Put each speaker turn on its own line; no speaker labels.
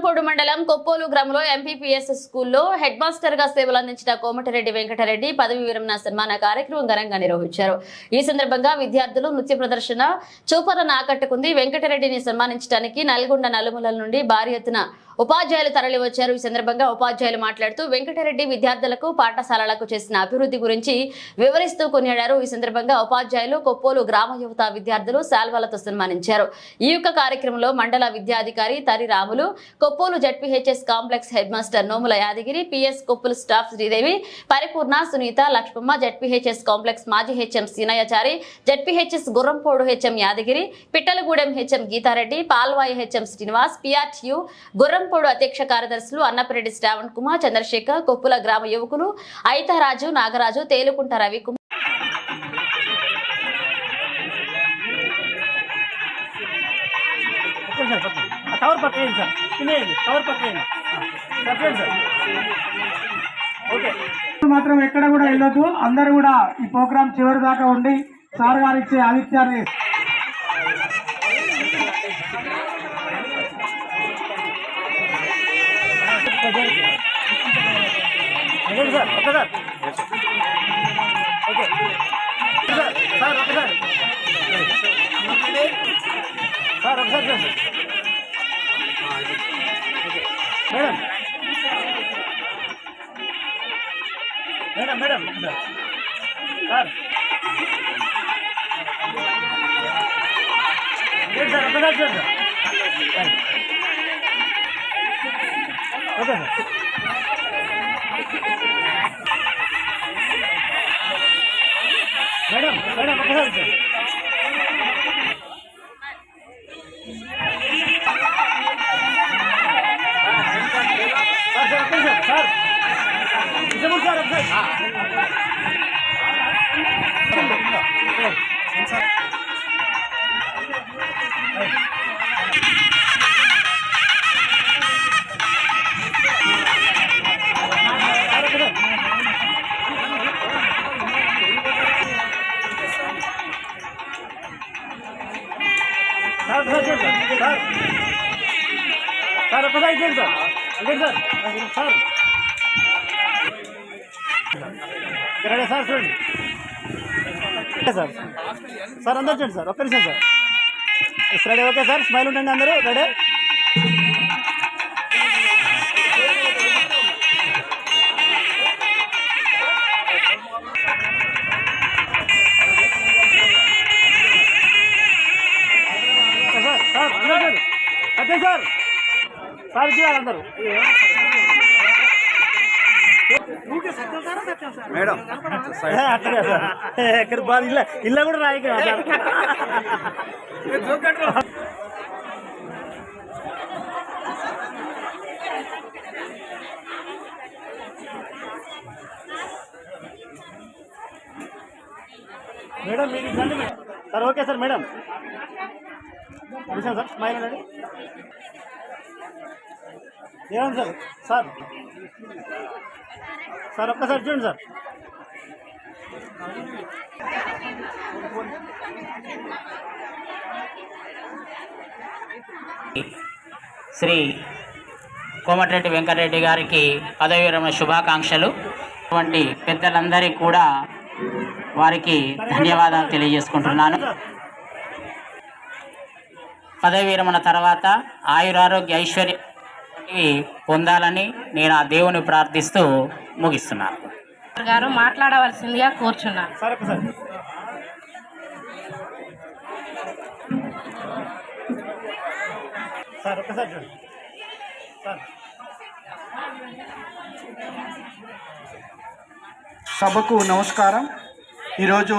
గుర్రంపోడు మండలం కొప్పోలు గ్రామంలో ఎంపీపీఎస్ స్కూల్లో హెడ్ మాస్టర్ గా సేవలు అందించిన కోమటిరెడ్డి వెంకటరెడ్డి పదవి విరమణ సన్మాన కార్యక్రమం ఘనంగా నిర్వహించారు. ఈ సందర్భంగా విద్యార్థులు నృత్య ప్రదర్శన చూపరను ఆకట్టుకుంది. వెంకటరెడ్డిని సన్మానించడానికి నల్గొండ నలుమూలల నుండి భారీ ఎత్తున ఉపాధ్యాయులు తరలివచ్చారు. ఈ సందర్భంగా ఉపాధ్యాయులు మాట్లాడుతూ వెంకటరెడ్డి విద్యార్థులకు పాఠశాలలకు చేసిన అభివృద్ధి గురించి వివరిస్తూ కొనియాడారు. ఈ సందర్భంగా ఉపాధ్యాయులు కొప్పోలు గ్రామ యువత విద్యార్థులు శాల్వాలతో సన్మానించారు. ఈ యొక్క కార్యక్రమంలో మండల విద్యాధికారి Thari Ramulu, Koppolu ZPHS complex head master Nomula Yadagiri, PS Koppulu staff Sridevi, Paripurna, Sunitha, Lakshmamma, ZPHS complex మాజీ HM Seenaiahchari, ZPHS Gurrampodu HM Yadagiri, Pittalagudem HM Geetha Reddy, Palvai HM Srinivas, PRTU Gurrampodu అధ్యక్ష కార్యదర్శులు అన్నపరెడ్డి శ్రావణ్ కుమార్, చంద్రశేఖర్, కొప్పుల గ్రామ యువకులు ఐతారాజు, నాగరాజు, తేలుకుంట రవికుమార్,
మాత్రం ఎక్కడ కూడా వెళ్ళొద్దు. అందరూ కూడా ఈ ప్రోగ్రామ్ చివరి దాకా ఉండి సార్ గారు ఇచ్చే ఆదిత్యాన్ని
మేడం మేడం సార్ ఒకసారి sir okay sir madam madam ఒకసారి సార్ సార్ ఒకసారి ఇచ్చేయండి సార్ అండి సార్ సార్ రెడీ సార్ చూడండి సార్ సార్ అందరు చూడండి సార్ ఒక్క నిమిషం sir ready okay sir smile ఉండండి అందరూ రెడీ సార్ అదే సార్ సార్ చేయాలి అందరూ
మేడం
ఎక్కడ బాధ ఇల్లా కూడా రాయి మేడం మీరు రండి sir okay sir madam sir smile అండి ఏమన్నా సార్ సార్ సార్ ఒక్కసారి చూడండి సార్
శ్రీ కోమటిరెడ్డి వెంకటరెడ్డి గారికి పదవి విరమణ శుభాకాంక్షలు. అటువంటి పెద్దలందరికీ కూడా వారికి ధన్యవాదాలు తెలియజేసుకుంటున్నాను. పదవి విరమణ తర్వాత ఆయురారోగ్య ఐశ్వర్యం పొందాలని నేను ఆ దేవుని ప్రార్థిస్తూ ముగిస్తున్నాను.
గారు మాట్లాడవలసిందిగా కోరుచున్నాను.
సభకు నమస్కారం. ఈరోజు